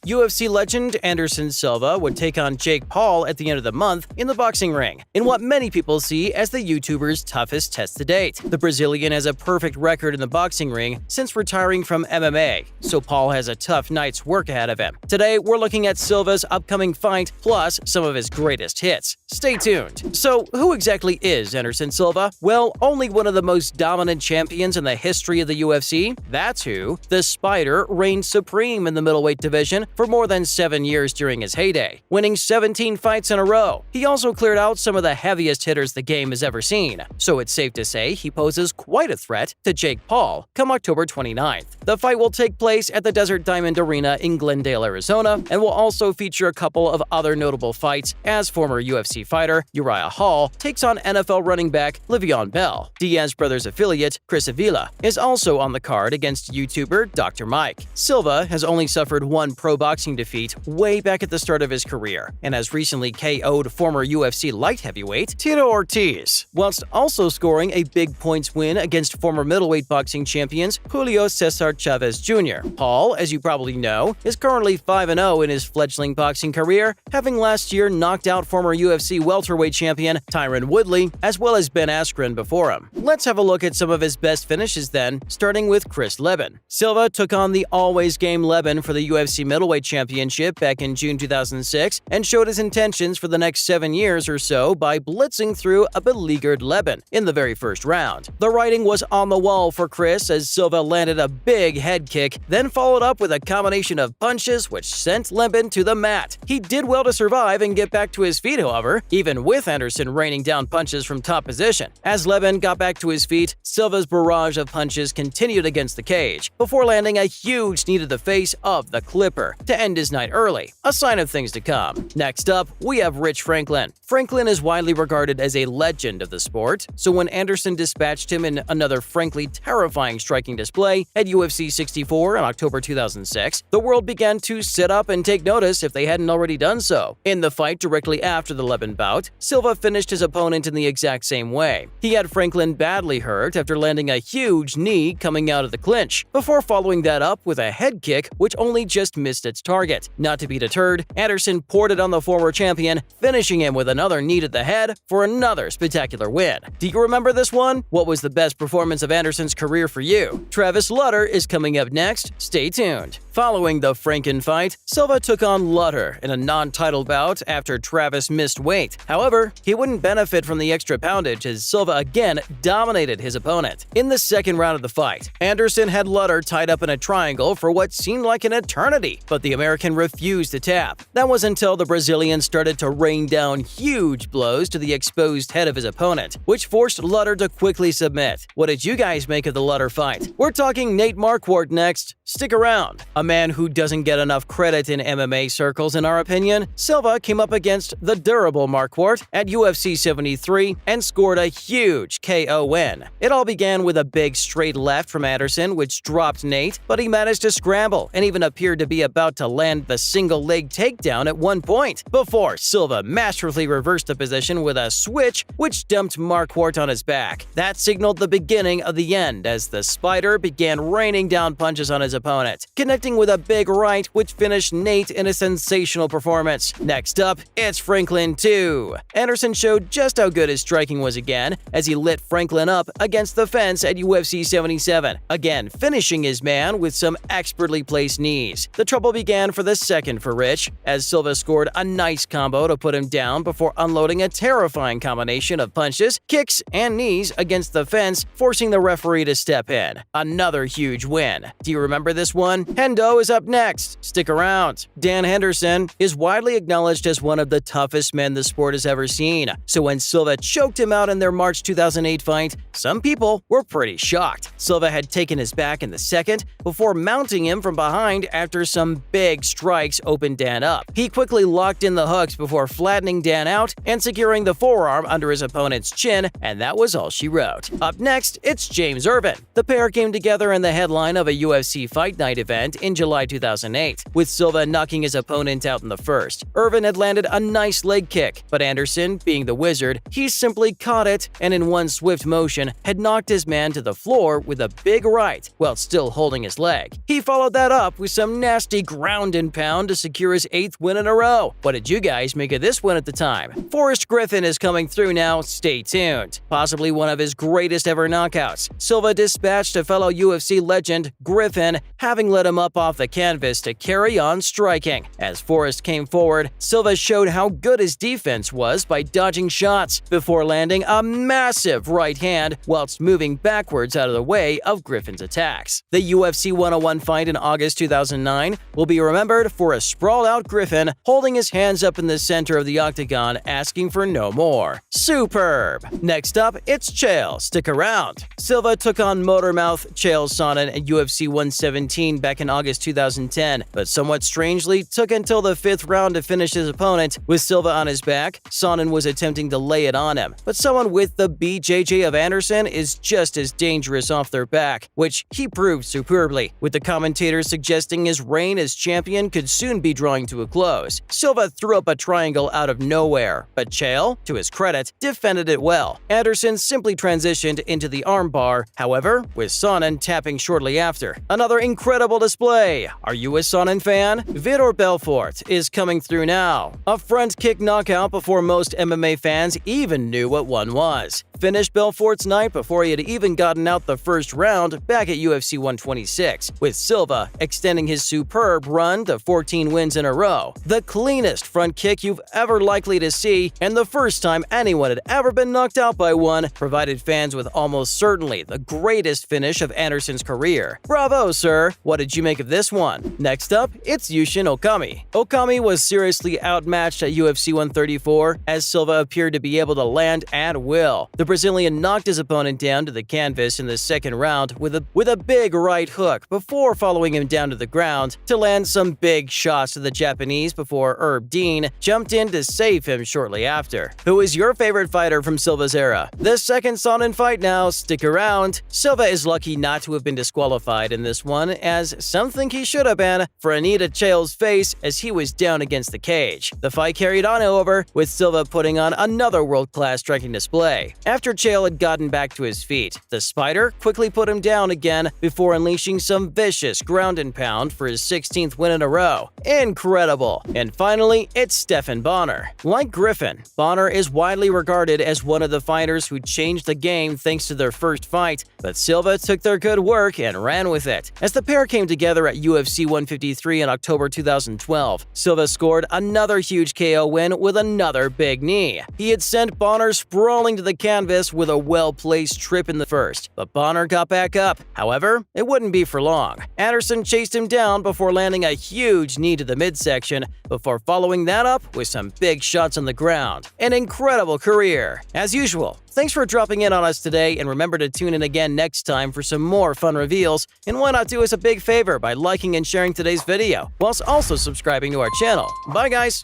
UFC legend Anderson Silva would take on Jake Paul at the end of the month in the boxing ring, in what many people see as the YouTuber's toughest test to date. The Brazilian has a perfect record in the boxing ring since retiring from MMA, so Paul has a tough night's work ahead of him. Today, we're looking at Silva's upcoming fight, plus some of his greatest hits. Stay tuned. So, who exactly is Anderson Silva? Well, only one of the most dominant champions in the history of the UFC. That's who. The Spider reigned supreme in the middleweight division for more than 7 years during his heyday, winning 17 fights in a row. He also cleared out some of the heaviest hitters the game has ever seen, so it's safe to say he poses quite a threat to Jake Paul come October 29th. The fight will take place at the Desert Diamond Arena in Glendale, Arizona, and will also feature a couple of other notable fights as former UFC fighter Uriah Hall takes on NFL running back Le'Veon Bell. Diaz brothers affiliate Chris Avila is also on the card against YouTuber Dr. Mike. Silva has only suffered one pro boxing defeat way back at the start of his career, and has recently KO'd former UFC light heavyweight Tito Ortiz, whilst also scoring a big points win against former middleweight boxing champions Julio Cesar Chavez Jr. Paul, as you probably know, is currently 5-0 in his fledgling boxing career, having last year knocked out former UFC welterweight champion Tyron Woodley, as well as Ben Askren before him. Let's have a look at some of his best finishes then, starting with Chris Leben. Silva took on the always game Leben for the UFC middleweight championship back in June 2006 and showed his intentions for the next 7 years or so by blitzing through a beleaguered Leben in the very first round. The writing was on the wall for Chris as Silva landed a big head kick, then followed up with a combination of punches which sent Leben to the mat. He did well to survive and get back to his feet, however, even with Anderson raining down punches from top position. As Leben got back to his feet, Silva's barrage of punches continued against the cage, before landing a huge knee to the face of the Clipper to end his night early, a sign of things to come. Next up, we have Rich Franklin. Franklin is widely regarded as a legend of the sport, so when Anderson dispatched him in another frankly terrifying striking display at UFC 64 in October 2006, the world began to sit up and take notice if they hadn't already done so. In the fight directly after the Leben bout, Silva finished his opponent in the exact same way. He had Franklin badly hurt after landing a huge knee coming out of the clinch, before following that up with a head kick which only just missed its target. Not to be deterred, Anderson poured it on the former champion, finishing him with another knee to the head for another spectacular win. Do you remember this one? What was the best performance of Anderson's career for you? Travis Lutter is coming up next. Stay tuned. Following the Franken fight, Silva took on Lutter in a non-title bout after Travis missed weight. However, he wouldn't benefit from the extra poundage as Silva again dominated his opponent. In the second round of the fight, Anderson had Lutter tied up in a triangle for what seemed like an eternity, but the American refused to tap. That was until the Brazilian started to rain down huge blows to the exposed head of his opponent, which forced Lutter to quickly submit. What did you guys make of the Lutter fight? We're talking Nate Marquardt next. Stick around. A man who doesn't get enough credit in MMA circles in our opinion, Silva came up against the durable Marquardt at UFC 73 and scored a huge KO win. It all began with a big straight left from Anderson which dropped Nate, but he managed to scramble and even appeared to be about to land the single leg takedown at one point, before Silva masterfully reversed the position with a switch which dumped Marquardt on his back. That signaled the beginning of the end as the Spider began raining down punches on his opponent, connecting with a big right which finished Nate in a sensational performance. Next up, it's Franklin 2. Anderson showed just how good his striking was again as he lit Franklin up against the fence at UFC 77, again finishing his man with some expertly placed knees. The trouble began for the second for Rich, as Silva scored a nice combo to put him down before unloading a terrifying combination of punches, kicks, and knees against the fence, forcing the referee to step in. Another huge win. Do you remember this one? Hendo is up next. Stick around. Dan Henderson is widely acknowledged as one of the toughest men the sport has ever seen, so when Silva choked him out in their March 2008 fight, some people were pretty shocked. Silva had taken his back in the second before mounting him from behind after some big strikes opened Dan up. He quickly locked in the hooks before flattening Dan out and securing the forearm under his opponent's chin, and that was all she wrote. Up next, it's James Irvin. The pair came together in the headline of a UFC Fight Night event in July 2008, with Silva knocking his opponent out in the first. Irvin had landed a nice leg kick, but Anderson, being the wizard, he simply caught it and in one swift motion had knocked his man to the floor with a big right while still holding his leg. He followed that up with some nasty ground and pound to secure his 8th win in a row. What did you guys make of this win at the time? Forrest Griffin is coming through now, stay tuned. Possibly one of his greatest ever knockouts, Silva dispatched a fellow UFC legend, Griffin, having led him up off the canvas to carry on striking. As Forrest came forward, Silva showed how good his defense was by dodging shots before landing a massive right hand whilst moving backwards out of the way of Griffin's attacks. The UFC 101 fight in August 2009 will be remembered for a sprawled-out Griffin holding his hands up in the center of the octagon asking for no more. Superb! Next up, it's Chael. Stick around. Silva took on Motormouth Chael Sonnen at UFC 117 back in August 2010, but somewhat strangely took until the 5th round to finish his opponent. With Silva on his back, Sonnen was attempting to lay it on him, but someone with the BJJ of Anderson is just as dangerous off their back, which he proved superbly, with the commentators suggesting his reign as champion could soon be drawing to a close. Silva threw up a triangle out of nowhere, but Chael, to his credit, defended it well. Anderson simply transitioned into the armbar, however, with Sonnen tapping shortly after. Another incredible display. Are you a Sonnen fan? Vitor Belfort is coming through now. A front kick knockout before most MMA fans even knew what one was. Finished Belfort's night before he had even gotten out the first round back at UFC 126, with Silva extending his superb run to 14 wins in a row. The cleanest front kick you've ever likely to see, and the first time anyone had ever been knocked out by one, provided fans with almost certainly the greatest finish of Anderson's career. Bravo, sir! What did you make of this one? Next up, it's Yushin Okami. Okami was seriously outmatched at UFC 134, as Silva appeared to be able to land at will. The Brazilian knocked his opponent down to the canvas in the second round with a big right hook before following him down to the ground to land some big shots to the Japanese before Herb Dean jumped in to save him shortly after. Who is your favorite fighter from Silva's era? The second Sonnen fight now, stick around. Silva is lucky not to have been disqualified in this one, as some think he should have been, for a knee to Chael's face as he was down against the cage. The fight carried on, however, with Silva putting on another world-class striking display. After Chael had gotten back to his feet, the Spider quickly put him down again before unleashing some vicious ground and pound for his 16th win in a row. Incredible! And finally, it's Stephan Bonnar. Like Griffin, Bonnar is widely regarded as one of the fighters who changed the game thanks to their first fight, but Silva took their good work and ran with it. As the pair came together at UFC 153 in October 2012, Silva scored another huge KO win with another big knee. He had sent Bonnar sprawling to the canvas with a well-placed trip in the first, but Bonnar got back up. However, it wouldn't be for long. Anderson chased him down before landing a huge knee to the midsection, before following that up with some big shots on the ground. An incredible career. As usual, thanks for dropping in on us today, and remember to tune in again next time for some more fun reveals. And why not do us a big favor by liking and sharing today's video, whilst also subscribing to our channel. Bye, guys!